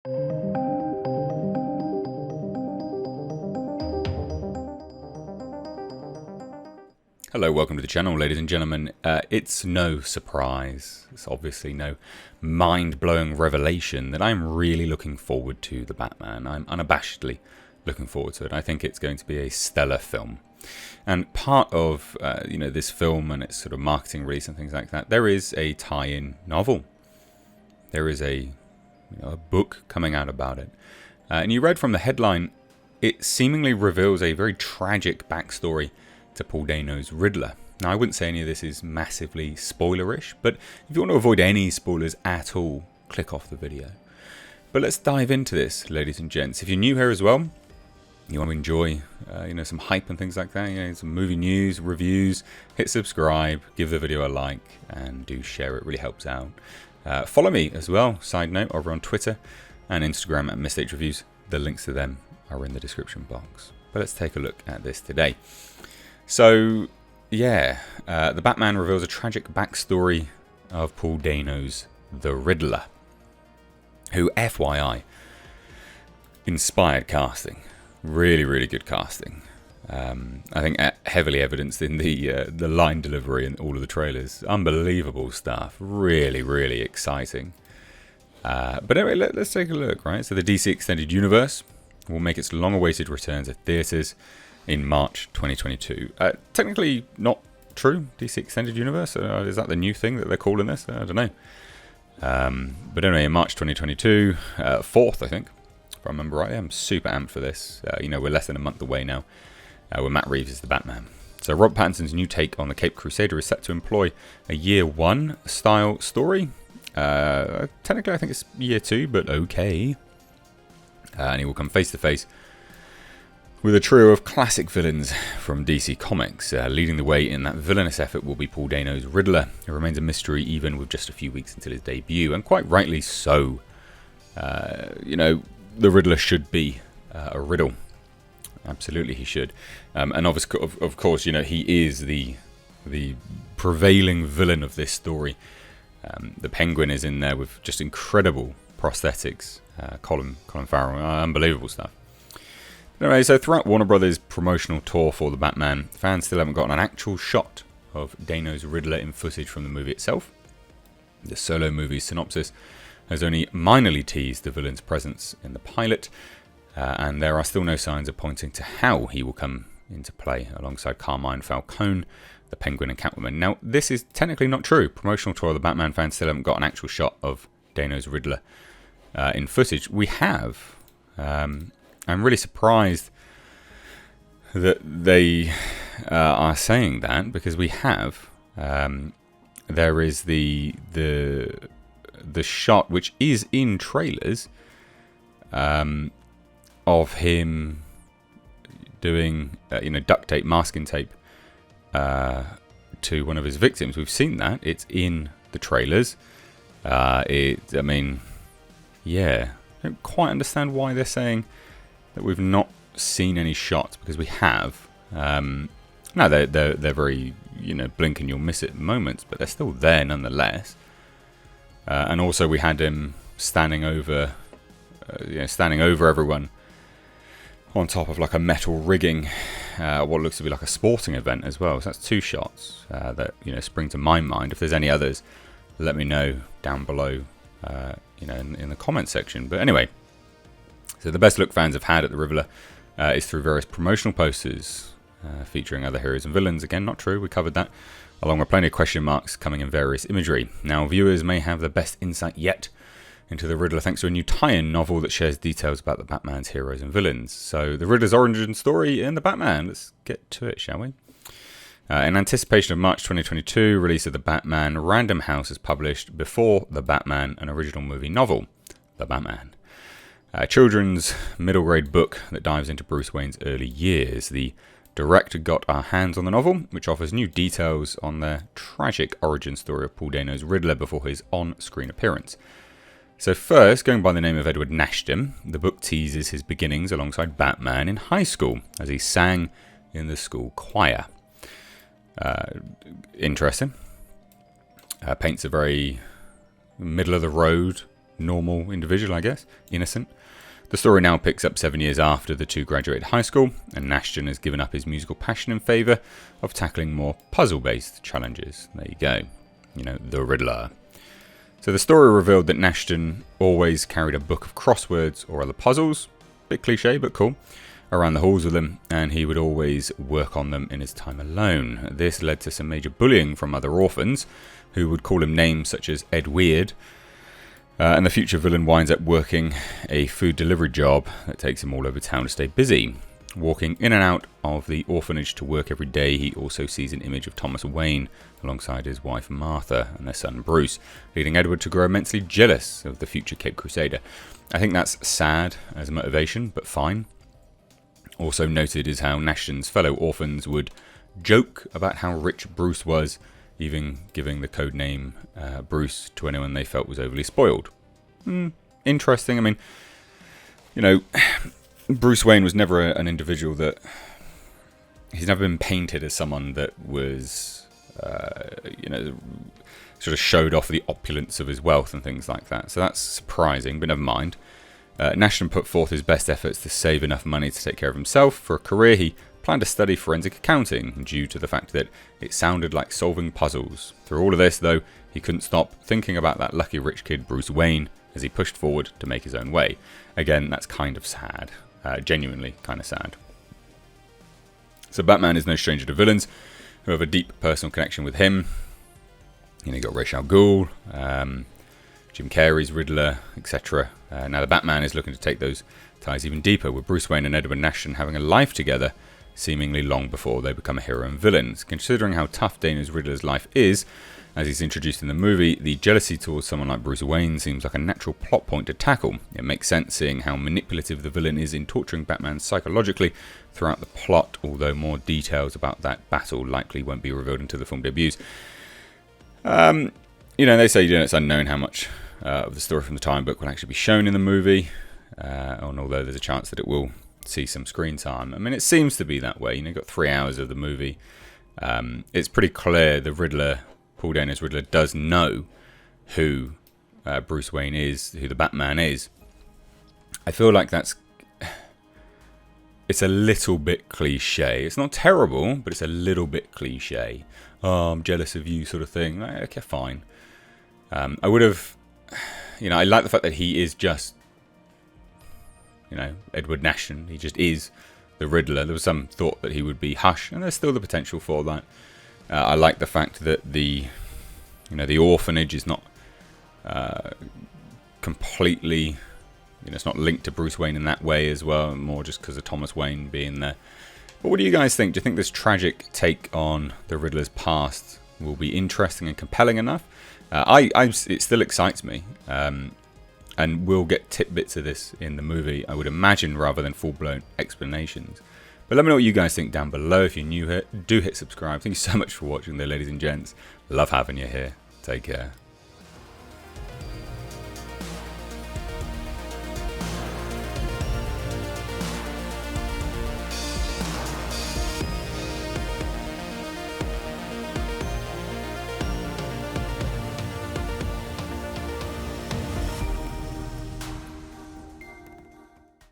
Hello, welcome to the channel, ladies and gentlemen. It's no surprise, it's obviously no mind-blowing revelation that I'm really looking forward to The Batman. I'm unabashedly looking forward to it. I think it's going to be a stellar film. And part of this film and its sort of marketing release and things like that, there is a tie-in novel. There is a book coming out about it. And you read from the headline, it seemingly reveals a very tragic backstory to Paul Dano's Riddler. Now, I wouldn't say any of this is massively spoilerish, but if you want to avoid any spoilers at all, click off the video. But let's dive into this, ladies and gents. If you're new here as well, you want to enjoy some hype and things like that, some movie news, reviews, hit subscribe, give the video a like, and do share. It really helps out. Follow me as well, side note, over on Twitter and Instagram at Missed Reviews. The links to them are in the description box. But let's take a look at this today. So, the Batman reveals a tragic backstory of Paul Dano's The Riddler, who, FYI, inspired casting. Really, really good casting. I think heavily evidenced in the line delivery and all of the trailers. Unbelievable stuff. Really, really exciting. But anyway, let's take a look, right? So the DC Extended Universe will make its long-awaited return to theatres in March 2022. Technically not true, DC Extended Universe. Is that the new thing that they're calling this? I don't know. But anyway, in March 2022, 4th, I think, if I remember right. I'm super amped for this. We're less than a month away now, where Matt Reeves is the Batman. So Rob Pattinson's new take on the Caped Crusader is set to employ a Year 1 style story. Technically, I think it's Year 2, but okay. And he will come face to face with a trio of classic villains from DC Comics. Leading the way in that villainous effort will be Paul Dano's Riddler, who remains a mystery even with just a few weeks until his debut, and quite rightly so. The Riddler should be a riddle. Absolutely he should. And of course, he is the prevailing villain of this story. The Penguin is in there with just incredible prosthetics. Colin Farrell, unbelievable stuff. Anyway, so throughout Warner Brothers' promotional tour for The Batman, fans still haven't gotten an actual shot of Dano's Riddler in footage from the movie itself. The solo movie's synopsis has only minorly teased the villain's presence in the pilot, and there are still no signs of pointing to how he will come into play alongside Carmine Falcone, the Penguin and Catwoman. Now, this is technically not true. Promotional tour of The Batman, fans still haven't got an actual shot of Dano's Riddler in footage. We have. I'm really surprised that they are saying that, because we have. There is the shot, which is in trailers, of him doing duct tape, masking tape to one of his victims. We've seen that. It's in the trailers. I don't quite understand why they're saying that we've not seen any shots, because we have. Now they're very blink and you'll miss it moments, but they're still there nonetheless. And also we had him standing over everyone on top of like a metal rigging, what looks to be like a sporting event as well. So that's two shots that spring to my mind. If there's any others, let me know down below, in the comment section. But anyway. So the best look fans have had at the Riddler is through various promotional posters featuring other heroes and villains. Again, not true, we covered that. Along with plenty of question marks coming in various imagery. Now, viewers may have the best insight yet into the Riddler thanks to a new tie-in novel that shares details about the Batman's heroes and villains. So the Riddler's origin story in the Batman. Let's get to it, shall we? In anticipation of March 2022 release of the Batman, Random House has published Before the Batman, an original movie novel, The Batman. A children's middle grade book that dives into Bruce Wayne's early years. The director got our hands on the novel, which offers new details on the tragic origin story of Paul Dano's Riddler before his on-screen appearance. So first, going by the name of Edward Nashton, the book teases his beginnings alongside Batman in high school as he sang in the school choir. Interesting. Paints a very middle of the road normal individual, I guess, innocent. The story now picks up 7 years after the two graduated high school, and Nashton has given up his musical passion in favour of tackling more puzzle-based challenges. There you go. You know, the Riddler. So the story revealed that Nashton always carried a book of crosswords or other puzzles, bit cliche but cool, around the halls with him, and he would always work on them in his time alone. This led to some major bullying from other orphans, who would call him names such as Ed Weird, and the future villain winds up working a food delivery job that takes him all over town to stay busy. Walking in and out of the orphanage to work every day, he also sees an image of Thomas Wayne alongside his wife Martha and their son Bruce, leading Edward to grow immensely jealous of the future Cape Crusader. I think that's sad as a motivation, but fine. Also noted is how Nashton's fellow orphans would joke about how rich Bruce was, even giving the code name Bruce to anyone they felt was overly spoiled. Interesting. I mean, you know, Bruce Wayne was never an individual that... He's never been painted as someone that was, you know, sort of showed off the opulence of his wealth and things like that. So that's surprising, but never mind. Nashton put forth his best efforts to save enough money to take care of himself. For a career, he planned to study forensic accounting due to the fact that it sounded like solving puzzles. Through all of this, though, he couldn't stop thinking about that lucky rich kid Bruce Wayne as he pushed forward to make his own way. Again, that's kind of sad. Genuinely kind of sad. So Batman is no stranger to villains who have a deep personal connection with him. You know, you got Ra's al Ghul, Jim Carrey's Riddler, etc. Now the Batman is looking to take those ties even deeper, with Bruce Wayne and Edward Nashton having a life together seemingly long before they become a hero and villains. Considering how tough Dana's Riddler's life is, as he's introduced in the movie, the jealousy towards someone like Bruce Wayne seems like a natural plot point to tackle. It makes sense seeing how manipulative the villain is in torturing Batman psychologically throughout the plot, although more details about that battle likely won't be revealed until the film debuts. You know, they say it's unknown how much of the story from the time book will actually be shown in the movie, and although there's a chance that it will see some screen time. I mean, it seems to be that way. You know, you've got 3 hours of the movie. It's pretty clear the Riddler, Paul Dana's Riddler, does know who Bruce Wayne is, who the Batman is. I feel like it's a little bit cliche. It's not terrible, but it's a little bit cliche. Oh, I'm jealous of you, sort of thing. Okay, fine. I would have, you know, I like the fact that he is just, you know, Edward Nashton. He just is the Riddler. There was some thought that he would be Hush, and there's still the potential for that. I like the fact that the orphanage is not completely, you know, it's not linked to Bruce Wayne in that way as well, more just because of Thomas Wayne being there. But what do you guys think? Do you think this tragic take on the Riddler's past will be interesting and compelling enough? It still excites me, and we'll get tidbits of this in the movie, I would imagine, rather than full-blown explanations. But let me know what you guys think down below. If you're new here, do hit subscribe. Thank you so much for watching, though, ladies and gents. Love having you here. Take care.